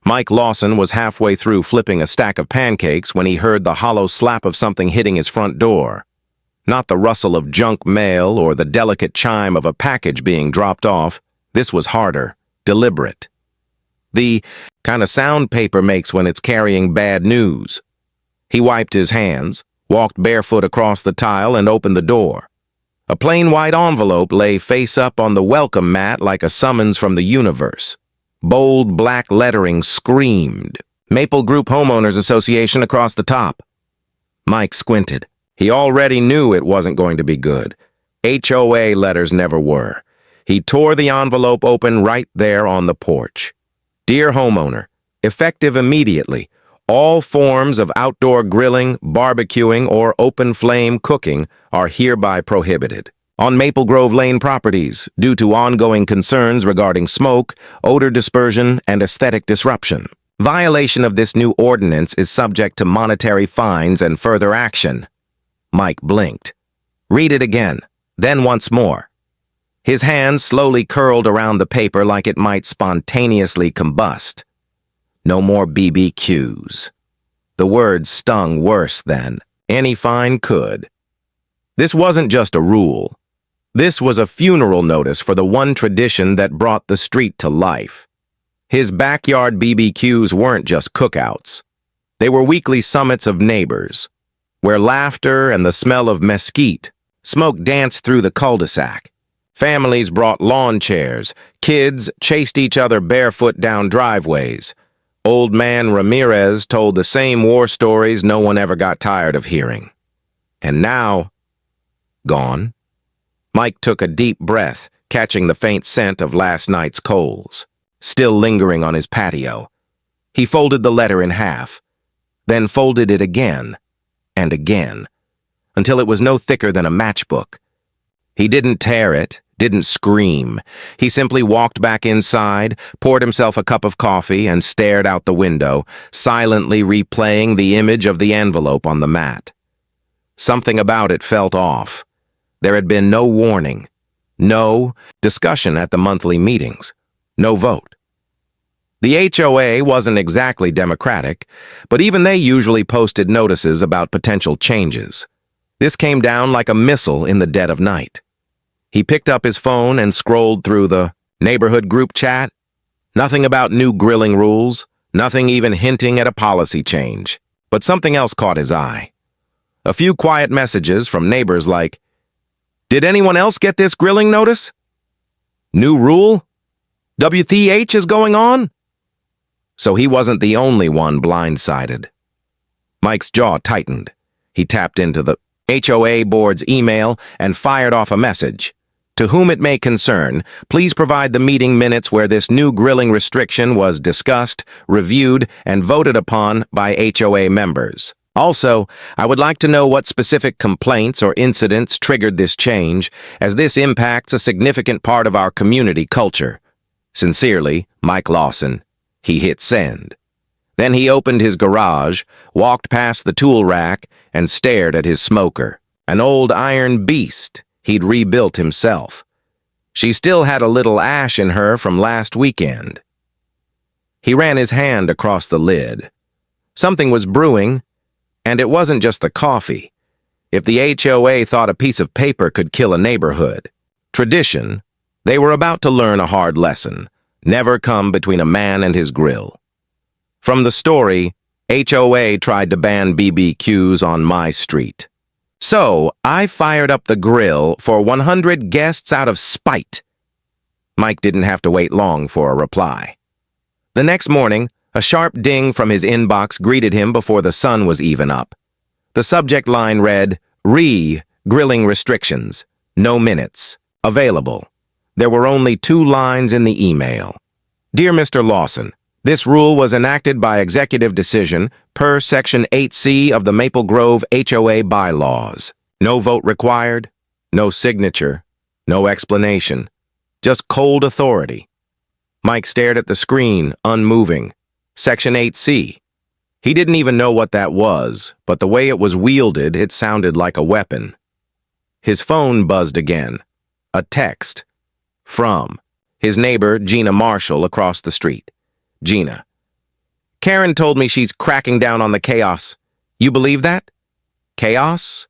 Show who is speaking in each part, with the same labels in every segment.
Speaker 1: Mike Lawson was halfway through flipping a stack of pancakes when he heard the hollow slap of something hitting his front door. Not the rustle of junk mail or the delicate chime of a package being dropped off. This was harder, deliberate. The kind of sound paper makes when it's carrying bad news. He wiped his hands, walked barefoot across the tile, and opened the door. A plain white envelope lay face up on the welcome mat like a summons from the universe. Bold black lettering screamed, "Maple Group Homeowners Association" across the top. Mike squinted. He already knew it wasn't going to be good. HOA letters never were. He tore the envelope open right there on the porch. "Dear homeowner, effective immediately, all forms of outdoor grilling, barbecuing, or open flame cooking are hereby prohibited on Maple Grove Lane properties due to ongoing concerns regarding smoke, odor dispersion, and aesthetic disruption. Violation of this new ordinance is subject to monetary fines and further action." Mike blinked. "Read it again, then once more." His hands slowly curled around the paper like it might spontaneously combust. "No more BBQs." The words stung worse than any fine could. This wasn't just a rule. This was a funeral notice for the one tradition that brought the street to life. His backyard BBQs weren't just cookouts. They were weekly summits of neighbors, where laughter and the smell of mesquite smoke danced through the cul-de-sac. Families brought lawn chairs. Kids chased each other barefoot down driveways. Old man Ramirez told the same war stories no one ever got tired of hearing. And now, gone. Mike took a deep breath, catching the faint scent of last night's coals, still lingering on his patio. He folded the letter in half, then folded it again and again, until it was no thicker than a matchbook. He didn't tear it, didn't scream. He simply walked back inside, poured himself a cup of coffee, and stared out the window, silently replaying the image of the envelope on the mat. Something about it felt off. There had been no warning, no discussion at the monthly meetings, no vote. The HOA wasn't exactly democratic, but even they usually posted notices about potential changes. This came down like a missile in the dead of night. He picked up his phone and scrolled through the neighborhood group chat. Nothing about new grilling rules, nothing even hinting at a policy change. But something else caught his eye. A few quiet messages from neighbors like, "Did anyone else get this grilling notice? New rule? WTH is going on?" So he wasn't the only one blindsided. Mike's jaw tightened. He tapped into the HOA board's email and fired off a message. "To whom it may concern, please provide the meeting minutes where this new grilling restriction was discussed, reviewed, and voted upon by HOA members. Also, I would like to know what specific complaints or incidents triggered this change, as this impacts a significant part of our community culture. Sincerely, Mike Lawson." He hit send. Then he opened his garage, walked past the tool rack, and stared at his smoker, an old iron beast he'd rebuilt himself. She still had a little ash in her from last weekend. He ran his hand across the lid. Something was brewing, and it wasn't just the coffee. If the HOA thought a piece of paper could kill a neighborhood, tradition, they were about to learn a hard lesson. Never come between a man and his grill. From the story, HOA tried to ban BBQs on my street. So, I fired up the grill for 100 guests out of spite. Mike didn't have to wait long for a reply. The next morning, a sharp ding from his inbox greeted him before the sun was even up. The subject line read, "Grilling restrictions. No minutes. Available." There were only 2 lines in the email. "Dear Mr. Lawson, this rule was enacted by executive decision per Section 8C of the Maple Grove HOA bylaws. No vote required, no signature, no explanation. Just cold authority." Mike stared at the screen, unmoving. Section 8C. He didn't even know what that was, but the way it was wielded, it sounded like a weapon. His phone buzzed again. A text. From his neighbor, Gina Marshall, across the street. "Gina, Karen told me she's cracking down on the chaos. You believe that? Chaos?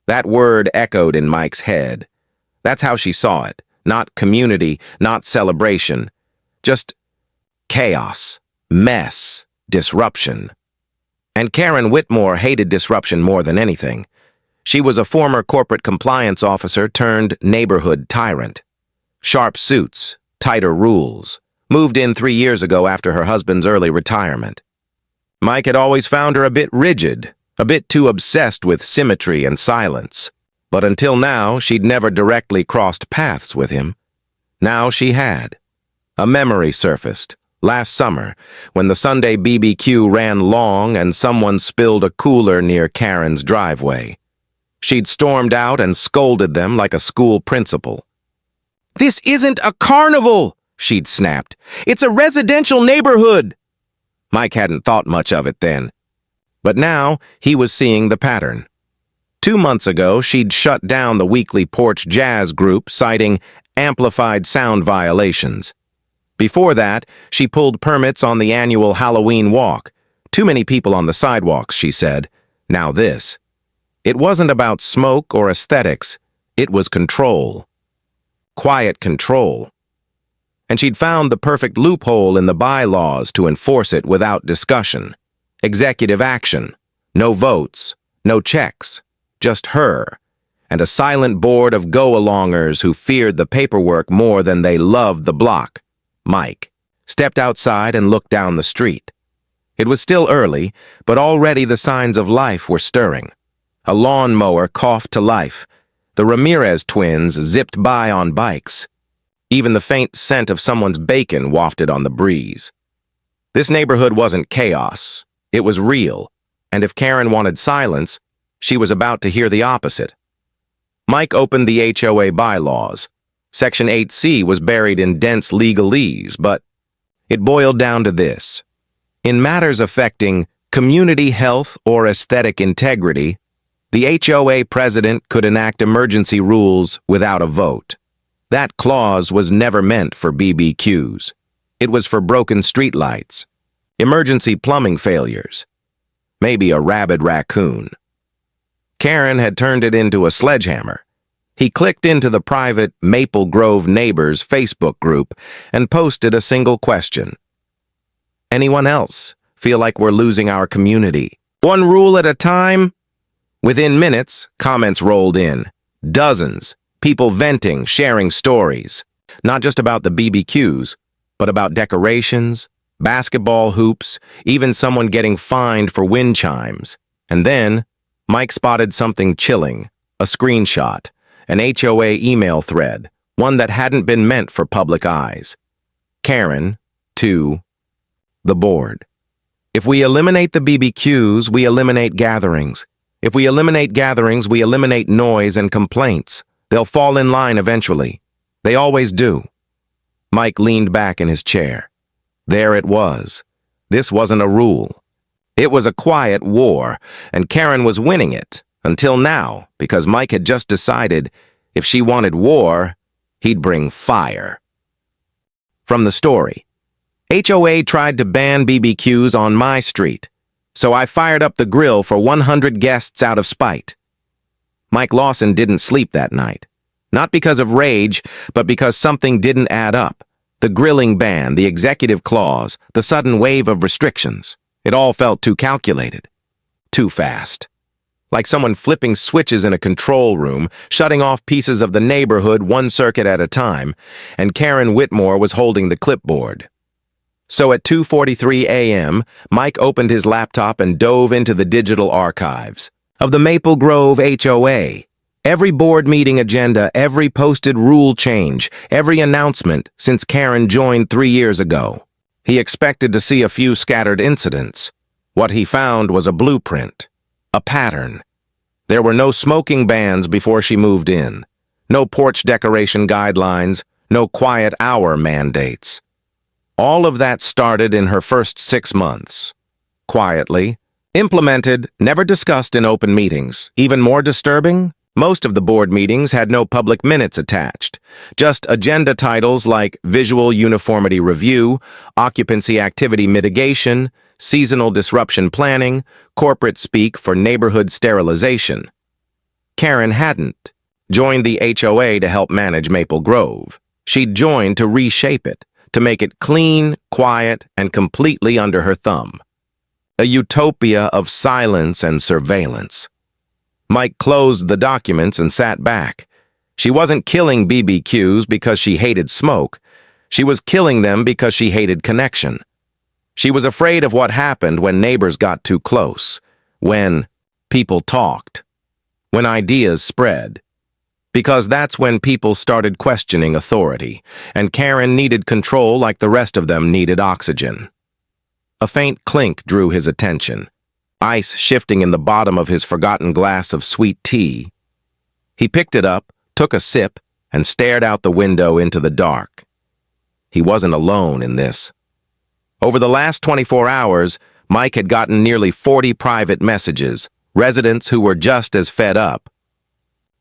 Speaker 1: That word echoed in Mike's head. That's how she saw it. Not community, not celebration. Just chaos, mess, disruption. And Karen Whitmore hated disruption more than anything. She was a former corporate compliance officer turned neighborhood tyrant. Sharp suits, tighter rules. Moved in 3 years ago after her husband's early retirement. Mike had always found her a bit rigid, a bit too obsessed with symmetry and silence. But until now, she'd never directly crossed paths with him. Now she had. A memory surfaced, last summer, when the Sunday BBQ ran long and someone spilled a cooler near Karen's driveway. She'd stormed out and scolded them like a school principal. "This isn't a carnival!" she'd snapped. "It's a residential neighborhood!" Mike hadn't thought much of it then. But now, he was seeing the pattern. 2 months ago, she'd shut down the weekly porch jazz group, citing amplified sound violations. Before that, she pulled permits on the annual Halloween walk. Too many people on the sidewalks, she said. Now this. It wasn't about smoke or aesthetics. It was control. Quiet control. And she'd found the perfect loophole in the bylaws to enforce it without discussion. Executive action. No votes. No checks. Just her. And a silent board of go-alongers who feared the paperwork more than they loved the block. Mike stepped outside and looked down the street. It was still early, but already the signs of life were stirring. A lawnmower coughed to life. The Ramirez twins zipped by on bikes. Even the faint scent of someone's bacon wafted on the breeze. This neighborhood wasn't chaos. It was real. And if Karen wanted silence, she was about to hear the opposite. Mike opened the HOA bylaws. Section 8C was buried in dense legalese, but it boiled down to this. In matters affecting community health or aesthetic integrity, the HOA president could enact emergency rules without a vote. That clause was never meant for BBQs. It was for broken streetlights, emergency plumbing failures, maybe a rabid raccoon. Karen had turned it into a sledgehammer. He clicked into the private Maple Grove Neighbors Facebook group and posted a single question. Anyone else feel like we're losing our community? One rule at a time? Within minutes, comments rolled in. Dozens. People venting, sharing stories. Not just about the BBQs, but about decorations, basketball hoops, even someone getting fined for wind chimes. And then, Mike spotted something chilling. A screenshot. An HOA email thread, one that hadn't been meant for public eyes. Karen, to the board. If we eliminate the BBQs, we eliminate gatherings. If we eliminate gatherings, we eliminate noise and complaints. They'll fall in line eventually. They always do. Mike leaned back in his chair. There it was. This wasn't a rule. It was a quiet war, and Karen was winning it. Until now, because Mike had just decided if she wanted war, he'd bring fire. From the story, HOA tried to ban BBQs on my street, so I fired up the grill for 100 guests out of spite. Mike Lawson didn't sleep that night. Not because of rage, but because something didn't add up. The grilling ban, the executive clause, the sudden wave of restrictions. It all felt too calculated. Too fast. Like someone flipping switches in a control room, shutting off pieces of the neighborhood one circuit at a time, and Karen Whitmore was holding the clipboard. So at 2:43 a.m., Mike opened his laptop and dove into the digital archives of the Maple Grove HOA. Every board meeting agenda, every posted rule change, every announcement since Karen joined 3 years ago. He expected to see a few scattered incidents. What he found was a blueprint. A pattern. There were no smoking bans before she moved in, no porch decoration guidelines, no quiet hour mandates. All of that started in her first 6 months. Quietly, implemented, never discussed in open meetings. Even more disturbing, Most of the board meetings had no public minutes attached, just agenda titles like Visual Uniformity Review, Occupancy Activity Mitigation, Seasonal Disruption Planning, Corporate Speak for Neighborhood Sterilization. Karen hadn't joined the HOA to help manage Maple Grove. She'd joined to reshape it, to make it clean, quiet, and completely under her thumb. A utopia of silence and surveillance. Mike closed the documents and sat back. She wasn't killing BBQs because she hated smoke. She was killing them because she hated connection. She was afraid of what happened when neighbors got too close, when people talked, when ideas spread. Because that's when people started questioning authority, and Karen needed control like the rest of them needed oxygen. A faint clink drew his attention. Ice shifting in the bottom of his forgotten glass of sweet tea. He picked it up, took a sip, and stared out the window into the dark. He wasn't alone in this. Over the last 24 hours, Mike had gotten nearly 40 private messages, residents who were just as fed up.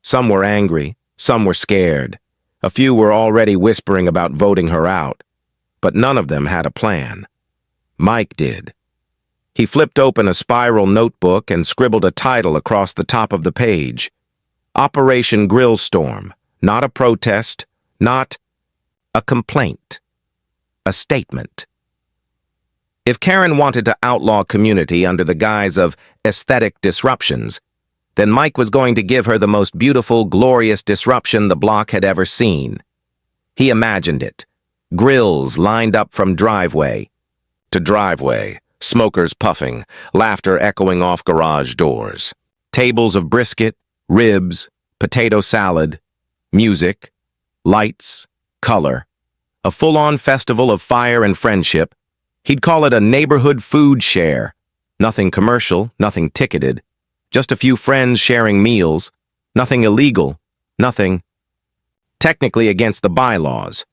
Speaker 1: Some were angry, some were scared. A few were already whispering about voting her out, but none of them had a plan. Mike did. He flipped open a spiral notebook and scribbled a title across the top of the page. Operation Grill Storm. Not a protest, not a complaint. A statement. If Karen wanted to outlaw community under the guise of aesthetic disruptions, then Mike was going to give her the most beautiful, glorious disruption the block had ever seen. He imagined it. Grills lined up from driveway to driveway. Smokers puffing, laughter echoing off garage doors. Tables of brisket, ribs, potato salad, music, lights, color. A full-on festival of fire and friendship. He'd call it a neighborhood food share. Nothing commercial, nothing ticketed. Just a few friends sharing meals. Nothing illegal, nothing technically against the bylaws.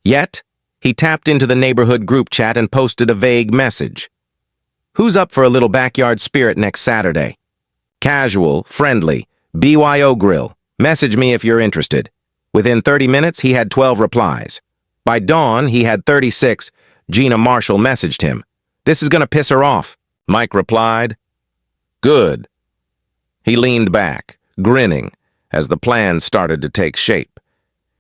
Speaker 1: Yet, he tapped into the neighborhood group chat and posted a vague message. Who's up for a little backyard spirit next Saturday? Casual, friendly, BYO grill. Message me if you're interested. Within 30 minutes, he had 12 replies. By dawn, he had 36. Gina Marshall messaged him. This is gonna piss her off. Mike replied. Good. He leaned back, grinning, as the plan started to take shape.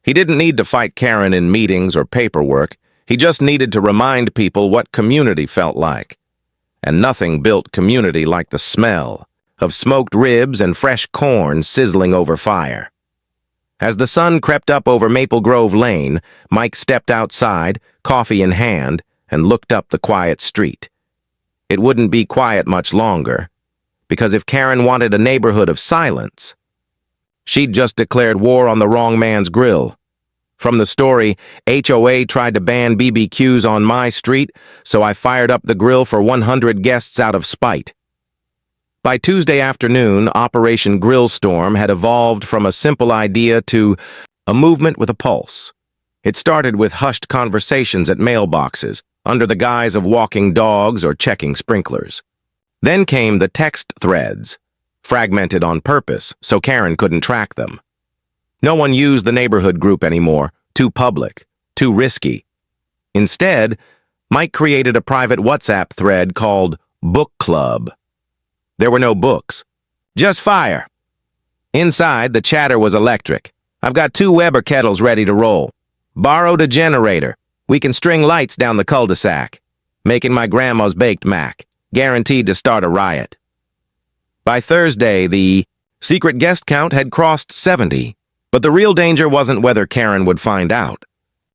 Speaker 1: He didn't need to fight Karen in meetings or paperwork. He just needed to remind people what community felt like. And nothing built community like the smell of smoked ribs and fresh corn sizzling over fire. As the sun crept up over Maple Grove Lane, Mike stepped outside, coffee in hand, and looked up the quiet street. It wouldn't be quiet much longer, because if Karen wanted a neighborhood of silence, she'd just declared war on the wrong man's grill. From the story, HOA tried to ban BBQs on my street, so I fired up the grill for 100 guests out of spite. By Tuesday afternoon, Operation Grill Storm had evolved from a simple idea to a movement with a pulse. It started with hushed conversations at mailboxes, under the guise of walking dogs or checking sprinklers. Then came the text threads, fragmented on purpose so Karen couldn't track them. No one used the neighborhood group anymore, too public, too risky. Instead, Mike created a private WhatsApp thread called Book Club. There were no books, just fire. Inside, the chatter was electric. I've got 2 Weber kettles ready to roll. Borrowed a generator. We can string lights down the cul-de-sac. Making my grandma's baked mac. Guaranteed to start a riot. By Thursday, the secret guest count had crossed 70. But the real danger wasn't whether Karen would find out.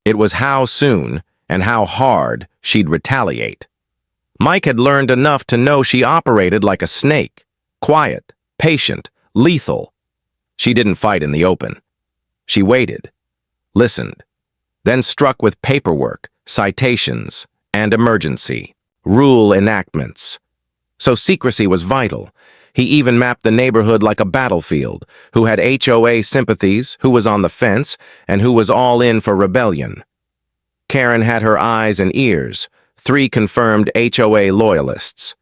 Speaker 1: It was how soon and how hard she'd retaliate. Mike had learned enough to know she operated like a snake, quiet, patient, lethal. She didn't fight in the open. She waited, listened, then struck with paperwork, citations, and emergency, rule enactments. So secrecy was vital. He even mapped the neighborhood like a battlefield, who had HOA sympathies, who was on the fence, and who was all in for rebellion. Karen had her eyes and ears, 3 confirmed HOA loyalists.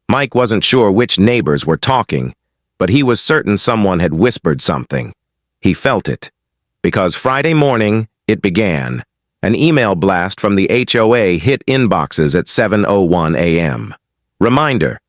Speaker 1: Mike wasn't sure which neighbors were talking. but he was certain someone had whispered something. He felt it. Because Friday morning, it began. An email blast from the HOA hit inboxes at 7:01 a.m. Reminder: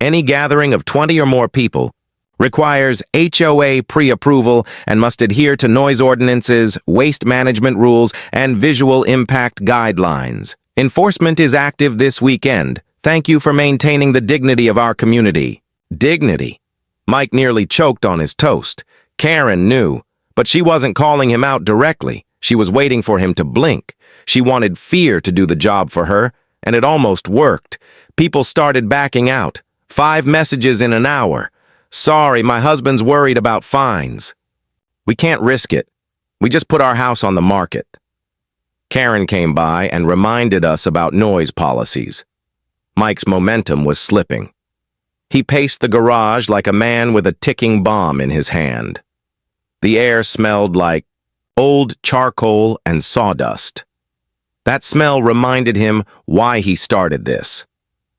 Speaker 1: any gathering of 20 or more people requires HOA pre-approval and must adhere to noise ordinances, waste management rules, and visual impact guidelines. Enforcement is active this weekend. Thank you for maintaining the dignity of our community. Dignity. Mike nearly choked on his toast. Karen knew, but she wasn't calling him out directly. She was waiting for him to blink. She wanted fear to do the job for her, and it almost worked. People started backing out. 5 messages in an hour. Sorry, my husband's worried about fines. We can't risk it. We just put our house on the market. Karen came by and reminded us about noise policies. Mike's momentum was slipping. He paced the garage like a man with a ticking bomb in his hand. The air smelled like old charcoal and sawdust. That smell reminded him why he started this.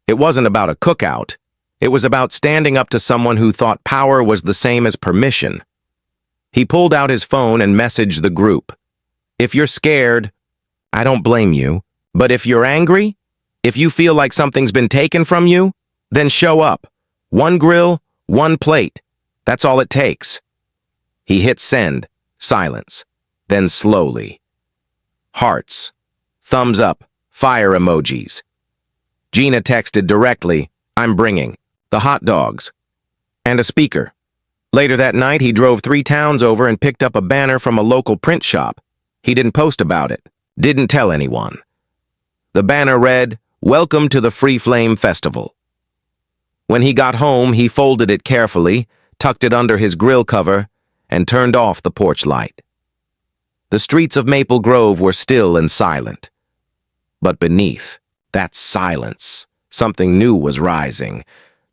Speaker 1: It wasn't about a cookout. It was about standing up to someone who thought power was the same as permission. He pulled out his phone and messaged the group. If you're scared, I don't blame you. But if you're angry, if you feel like something's been taken from you, then show up. 1 grill, 1 plate. That's all it takes. He hit send, silence, then slowly. Hearts, thumbs up, fire emojis. Gina texted directly, I'm bringing the hot dogs, and a speaker. Later that night, he drove 3 towns over and picked up a banner from a local print shop. He didn't post about it, didn't tell anyone. The banner read, Welcome to the Free Flame Festival. When he got home, he folded it carefully, tucked it under his grill cover, and turned off the porch light. The streets of Maple Grove were still and silent. But beneath that silence, something new was rising.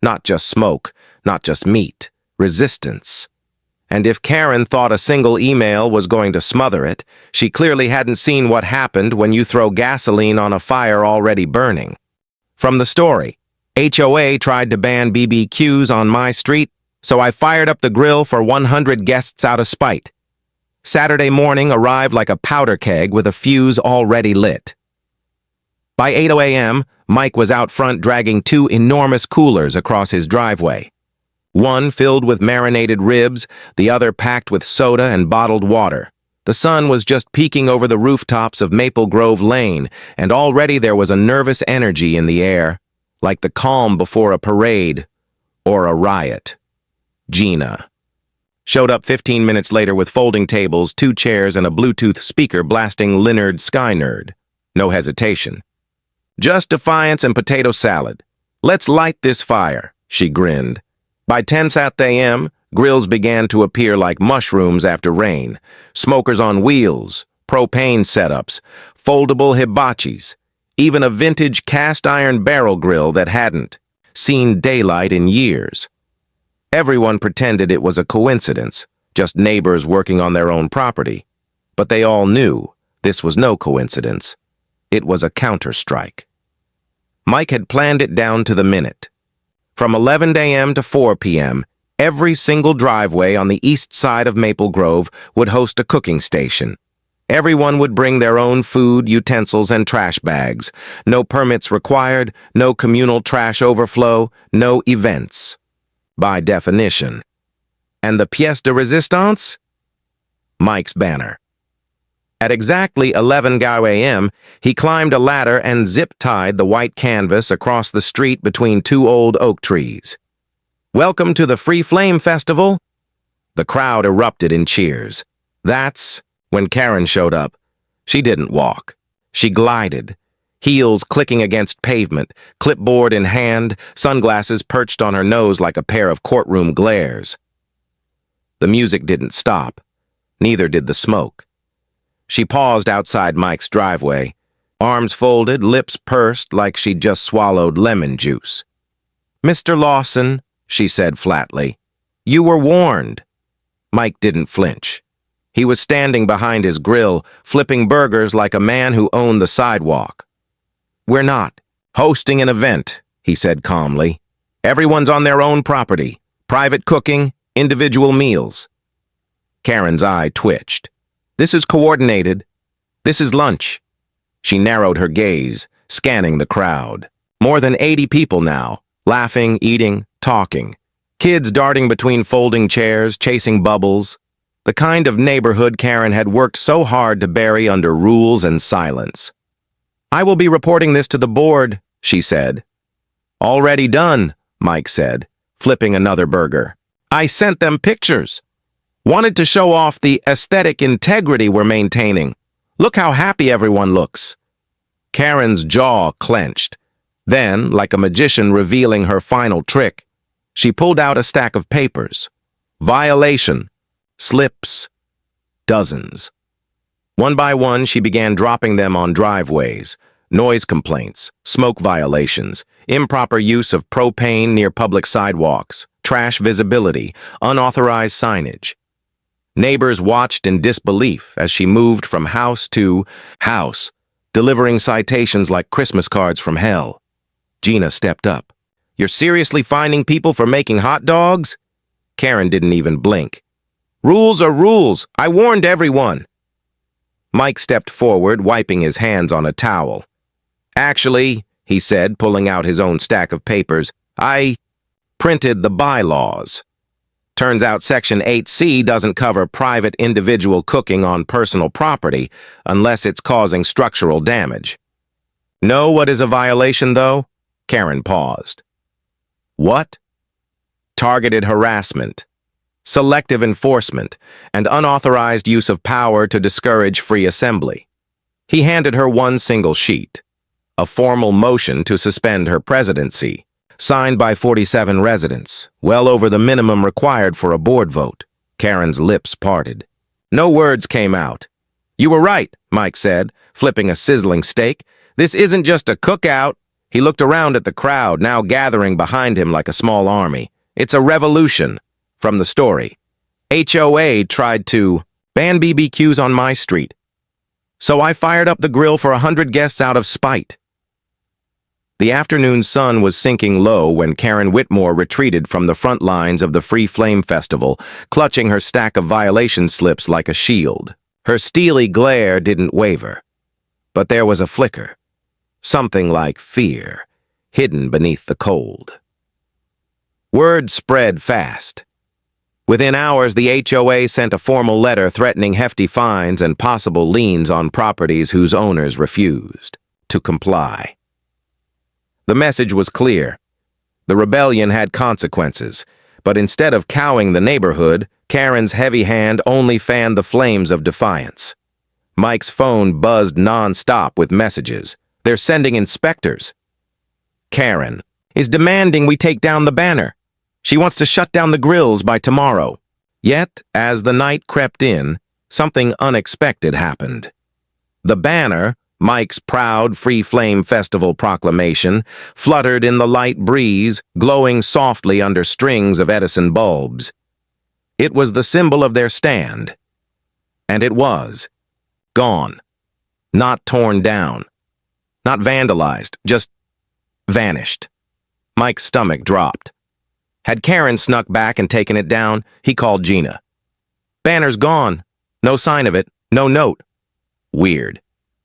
Speaker 1: Not just smoke, not just meat, resistance. And if Karen thought a single email was going to smother it, she clearly hadn't seen what happened when you throw gasoline on a fire already burning. From the story, HOA tried to ban BBQs on my street, so I fired up the grill for 100 guests out of spite. Saturday morning arrived like a powder keg with a fuse already lit. By 8 a.m., Mike was out front dragging 2 enormous coolers across his driveway. One filled with marinated ribs, the other packed with soda and bottled water. The sun was just peeking over the rooftops of Maple Grove Lane, and already there was a nervous energy in the air, like the calm before a parade or a riot. Gina showed up 15 minutes later with folding tables, 2 chairs, and a Bluetooth speaker blasting Leonard Skynerd. No hesitation. Just defiance and potato salad. Let's light this fire, she grinned. By 10 a.m., grills began to appear like mushrooms after rain. Smokers on wheels, propane setups, foldable hibachis, even a vintage cast-iron barrel grill that hadn't seen daylight in years. Everyone pretended it was a coincidence, just neighbors working on their own property. But they all knew this was no coincidence. It was a counter-strike. Mike had planned it down to the minute. From 11 a.m. to 4 p.m., every single driveway on the east side of Maple Grove would host a cooking station. Everyone would bring their own food, utensils, and trash bags. No permits required, no communal trash overflow, no events. By definition. And the pièce de résistance? Mike's banner. At exactly 11 a.m., he climbed a ladder and zip-tied the white canvas across the street between 2 old oak trees. Welcome to the Free Flame Festival. The crowd erupted in cheers. That's when Karen showed up. She didn't walk. She glided, heels clicking against pavement, clipboard in hand, sunglasses perched on her nose like a pair of courtroom glares. The music didn't stop. Neither did the smoke. She paused outside Mike's driveway, arms folded, lips pursed like she'd just swallowed lemon juice. Mr. Lawson, she said flatly, you were warned. Mike didn't flinch. He was standing behind his grill, flipping burgers like a man who owned the sidewalk. We're not hosting an event, he said calmly. Everyone's on their own property. Private cooking, individual meals. Karen's eye twitched. This is coordinated. This is lunch. She narrowed her gaze, scanning the crowd. More than 80 people now, laughing, eating, talking. Kids darting between folding chairs, chasing bubbles. The kind of neighborhood Karen had worked so hard to bury under rules and silence. I will be reporting this to the board, she said. Already done, Mike said, flipping another burger. I sent them pictures. Wanted to show off the aesthetic integrity we're maintaining. Look how happy everyone looks. Karen's jaw clenched. Then, like a magician revealing her final trick, she pulled out a stack of papers. Violation. Slips. Dozens. One by one, she began dropping them on driveways. Noise complaints, smoke violations, improper use of propane near public sidewalks, trash visibility, unauthorized signage. Neighbors watched in disbelief as she moved from house to house, delivering citations like Christmas cards from hell. Gina stepped up. You're seriously fining people for making hot dogs? Karen didn't even blink. Rules are rules. I warned everyone. Mike stepped forward, wiping his hands on a towel. Actually, he said, pulling out his own stack of papers, I printed the bylaws. Turns out Section 8C doesn't cover private individual cooking on personal property unless it's causing structural damage. Know what is a violation, though? Karen paused. What? Targeted harassment, selective enforcement, and unauthorized use of power to discourage free assembly. He handed her one single sheet, a formal motion to suspend her presidency, signed by 47 residents, well over the minimum required for a board vote. Karen's lips parted. No words came out. You were right, Mike said, flipping a sizzling steak. This isn't just a cookout. He looked around at the crowd, now gathering behind him like a small army. It's a revolution. From the story, HOA tried to ban BBQs on my street. So I fired up the grill for 100 guests out of spite. The afternoon sun was sinking low when Karen Whitmore retreated from the front lines of the Free Flame Festival, clutching her stack of violation slips like a shield. Her steely glare didn't waver. But there was a flicker, something like fear, hidden beneath the cold. Word spread fast. Within hours, the HOA sent a formal letter threatening hefty fines and possible liens on properties whose owners refused to comply. The message was clear. The rebellion had consequences, but instead of cowing the neighborhood, Karen's heavy hand only fanned the flames of defiance. Mike's phone buzzed non-stop with messages. They're sending inspectors. Karen is demanding we take down the banner. She wants to shut down the grills by tomorrow. Yet, as the night crept in, something unexpected happened. The banner, Mike's proud Free Flame Festival proclamation, fluttered in the light breeze, glowing softly under strings of Edison bulbs. It was the symbol of their stand. And it was gone. Not torn down. Not vandalized, just vanished. Mike's stomach dropped. Had Karen snuck back and taken it down, he called Gina. Banner's gone. No sign of it. No note. Weird.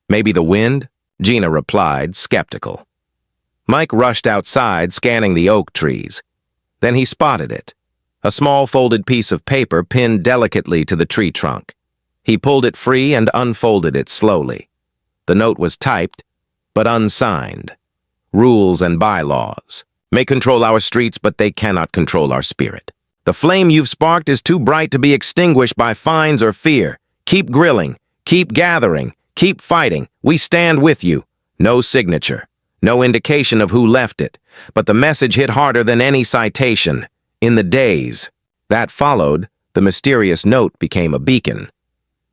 Speaker 1: Maybe the wind? Gina replied, skeptical. Mike rushed outside, scanning the oak trees. Then he spotted it. A small folded piece of paper pinned delicately to the tree trunk. He pulled it free and unfolded it slowly. The note was typed, but unsigned. Rules and bylaws may control our streets, but they cannot control our spirit. The flame you've sparked is too bright to be extinguished by fines or fear. Keep grilling, keep gathering, keep fighting. We stand with you. No signature, no indication of who left it, but the message hit harder than any citation. In the days that followed, the mysterious note became a beacon.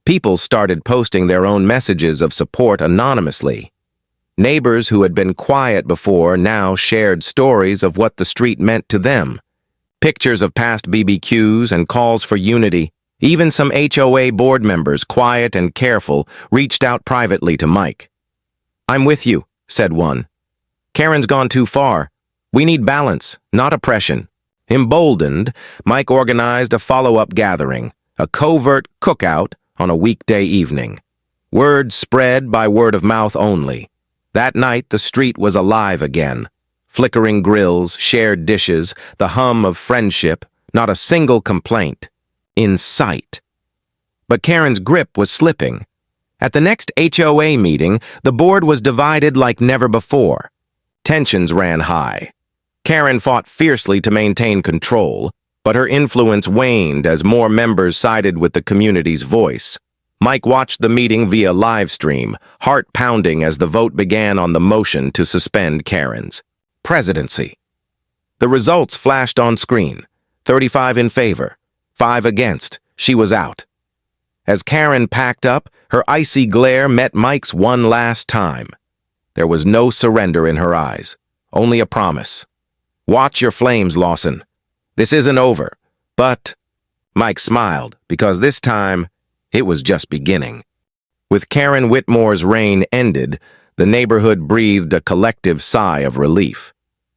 Speaker 1: People started posting their own messages of support anonymously. Neighbors who had been quiet before now shared stories of what the street meant to them. Pictures of past BBQs and calls for unity. Even some HOA board members, quiet and careful, reached out privately to Mike. I'm with you, said one. Karen's gone too far. We need balance, not oppression. Emboldened, Mike organized a follow-up gathering, a covert cookout on a weekday evening. Word spread by word of mouth only. That night, the street was alive again. Flickering grills, shared dishes, the hum of friendship, not a single complaint. In sight. But Karen's grip was slipping. At the next HOA meeting, the board was divided like never before. Tensions ran high. Karen fought fiercely to maintain control, but her influence waned as more members sided with the community's voice. Mike watched the meeting via live stream, heart pounding as the vote began on the motion to suspend Karen's presidency. The results flashed on screen. 35 in favor, 5 against. She was out. As Karen packed up, her icy glare met Mike's one last time. There was no surrender in her eyes, only a promise. Watch your flames, Lawson. This isn't over. But Mike smiled, because this time, it was just beginning. With Karen Whitmore's reign ended, the neighborhood breathed a collective sigh of relief.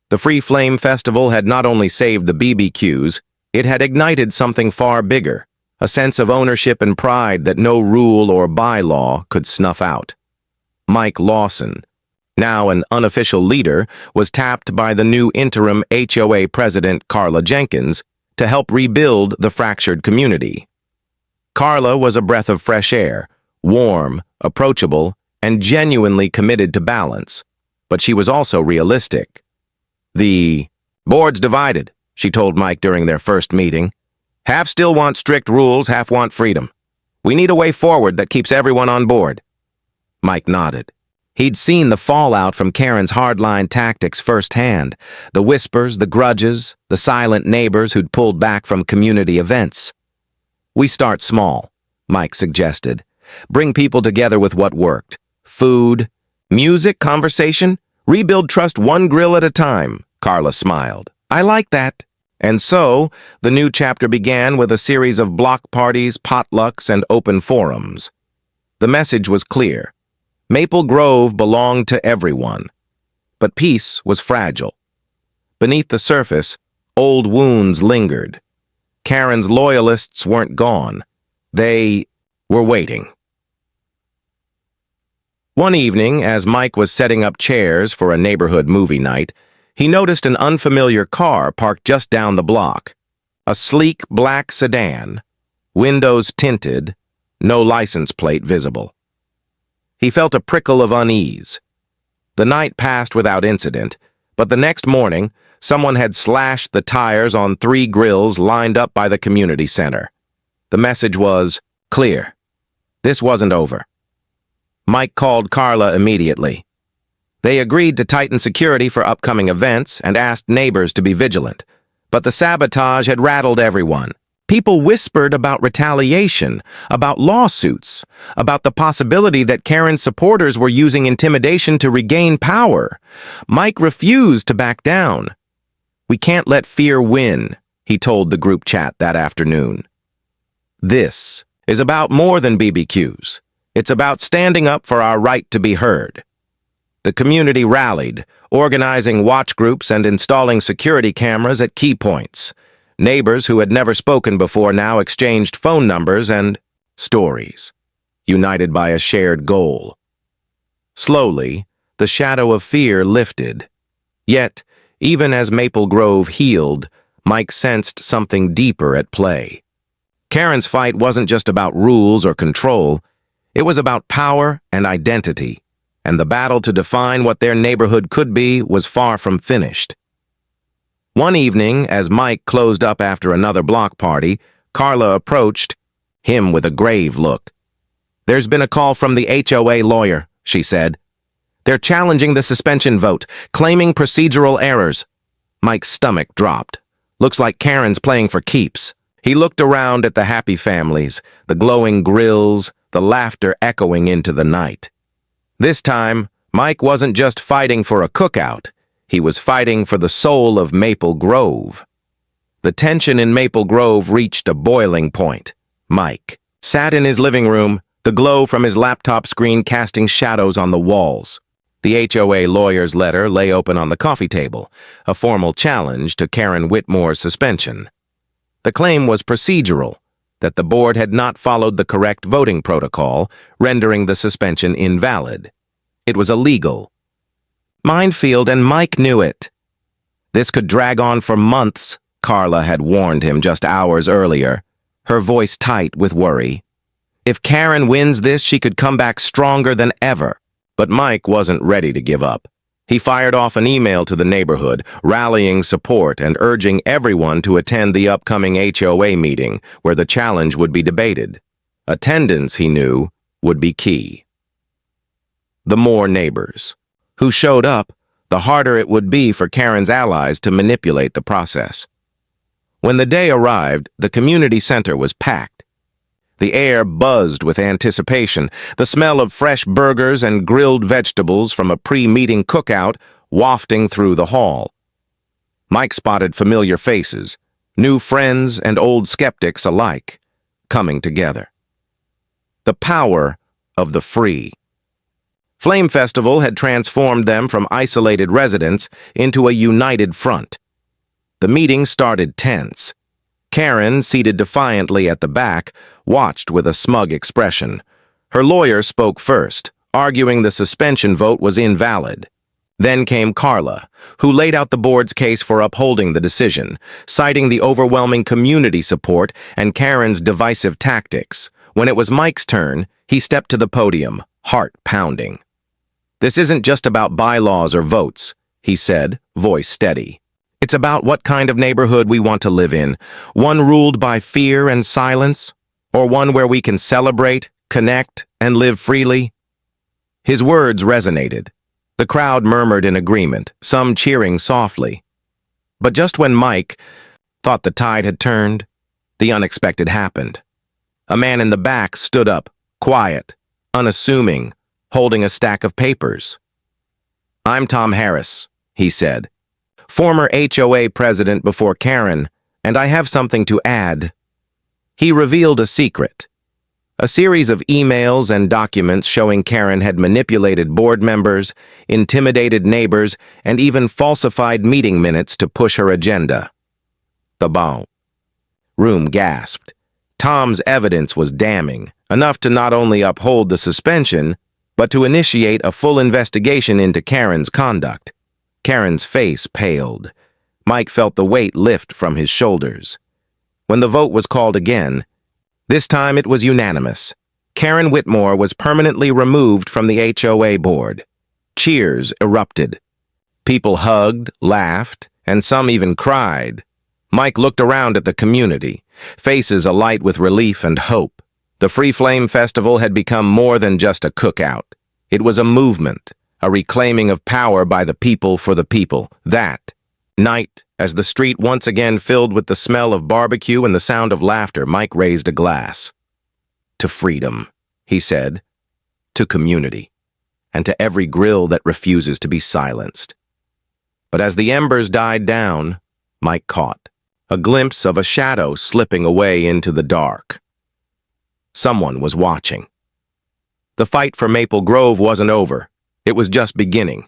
Speaker 1: The Free Flame Festival had not only saved the BBQs, it had ignited something far bigger, a sense of ownership and pride that no rule or bylaw could snuff out. Mike Lawson, now an unofficial leader, was tapped by the new interim HOA president Carla Jenkins to help rebuild the fractured community. Carla was a breath of fresh air, warm, approachable, and genuinely committed to balance, but she was also realistic. The board's divided, she told Mike during their first meeting. Half still want strict rules, half want freedom. We need a way forward that keeps everyone on board. Mike nodded. He'd seen the fallout from Karen's hardline tactics firsthand, the whispers, the grudges, the silent neighbors who'd pulled back from community events. We start small, Mike suggested. Bring people together with what worked. Food, music, conversation. Rebuild trust one grill at a time, Carla smiled. I like that. And so, the new chapter began with a series of block parties, potlucks, and open forums. The message was clear. Maple Grove belonged to everyone. But peace was fragile. Beneath the surface, old wounds lingered. Karen's loyalists weren't gone. They were waiting. One evening, as Mike was setting up chairs for a neighborhood movie night, he noticed an unfamiliar car parked just down the block. A sleek black sedan, windows tinted, no license plate visible. He felt a prickle of unease. The night passed without incident, but the next morning, someone had slashed the tires on 3 grills lined up by the community center. The message was clear. This wasn't over. Mike called Carla immediately. They agreed to tighten security for upcoming events and asked neighbors to be vigilant. But the sabotage had rattled everyone. People whispered about retaliation, about lawsuits, about the possibility that Karen's supporters were using intimidation to regain power. Mike refused to back down. We can't let fear win, he told the group chat that afternoon. This is about more than BBQs. It's about standing up for our right to be heard. The community rallied, organizing watch groups and installing security cameras at key points. Neighbors who had never spoken before now exchanged phone numbers and stories, united by a shared goal. Slowly, the shadow of fear lifted. Yet, even as Maple Grove healed, Mike sensed something deeper at play. Karen's fight wasn't just about rules or control. It was about power and identity, and the battle to define what their neighborhood could be was far from finished. One evening, as Mike closed up after another block party, Carla approached, him with a grave look. There's been a call from the HOA lawyer, she said. They're challenging the suspension vote, claiming procedural errors. Mike's stomach dropped. Looks like Karen's playing for keeps. He looked around at the happy families, the glowing grills, the laughter echoing into the night. This time, Mike wasn't just fighting for a cookout. He was fighting for the soul of Maple Grove. The tension in Maple Grove reached a boiling point. Mike sat in his living room, the glow from his laptop screen casting shadows on the walls. The HOA lawyer's letter lay open on the coffee table, a formal challenge to Karen Whitmore's suspension. The claim was procedural, that the board had not followed the correct voting protocol, rendering the suspension invalid. It was illegal. Minefield, and Mike knew it. This could drag on for months, Carla had warned him just hours earlier, her voice tight with worry. If Karen wins this, she could come back stronger than ever. But Mike wasn't ready to give up. He fired off an email to the neighborhood, rallying support and urging everyone to attend the upcoming HOA meeting, where the challenge would be debated. Attendance, he knew, would be key. The more neighbors who showed up, the harder it would be for Karen's allies to manipulate the process. When the day arrived, the community center was packed. The air buzzed with anticipation, the smell of fresh burgers and grilled vegetables from a pre-meeting cookout wafting through the hall. Mike spotted familiar faces, new friends and old skeptics alike, coming together. The power of the free. Flame Festival had transformed them from isolated residents into a united front. The meeting started tense. Karen, seated defiantly at the back, watched with a smug expression. Her lawyer spoke first, arguing the suspension vote was invalid. Then came Carla, who laid out the board's case for upholding the decision, citing the overwhelming community support and Karen's divisive tactics. When it was Mike's turn, he stepped to the podium, heart pounding. "This isn't just about bylaws or votes," he said, voice steady. "It's about what kind of neighborhood we want to live in, one ruled by fear and silence, or one where we can celebrate, connect, and live freely." His words resonated. The crowd murmured in agreement, some cheering softly. But just when Mike thought the tide had turned, the unexpected happened. A man in the back stood up, quiet, unassuming, holding a stack of papers. "I'm Tom Harris," he said, "former HOA president before Karen, and I have something to add." He revealed a secret. A series of emails and documents showing Karen had manipulated board members, intimidated neighbors, and even falsified meeting minutes to push her agenda. The bon. Room gasped. Tom's evidence was damning, enough to not only uphold the suspension, but to initiate a full investigation into Karen's conduct. Karen's face paled. Mike felt the weight lift from his shoulders. When the vote was called again, this time it was unanimous. Karen Whitmore was permanently removed from the HOA board. Cheers erupted. People hugged, laughed, and some even cried. Mike looked around at the community, faces alight with relief and hope. The Free Flame Festival had become more than just a cookout. It was a movement, a reclaiming of power by the people for the people. That night, as the street once again filled with the smell of barbecue and the sound of laughter, Mike raised a glass. "To freedom," he said, "to community, and to every grill that refuses to be silenced." But as the embers died down, Mike caught a glimpse of a shadow slipping away into the dark. Someone was watching. The fight for Maple Grove wasn't over. It was just beginning.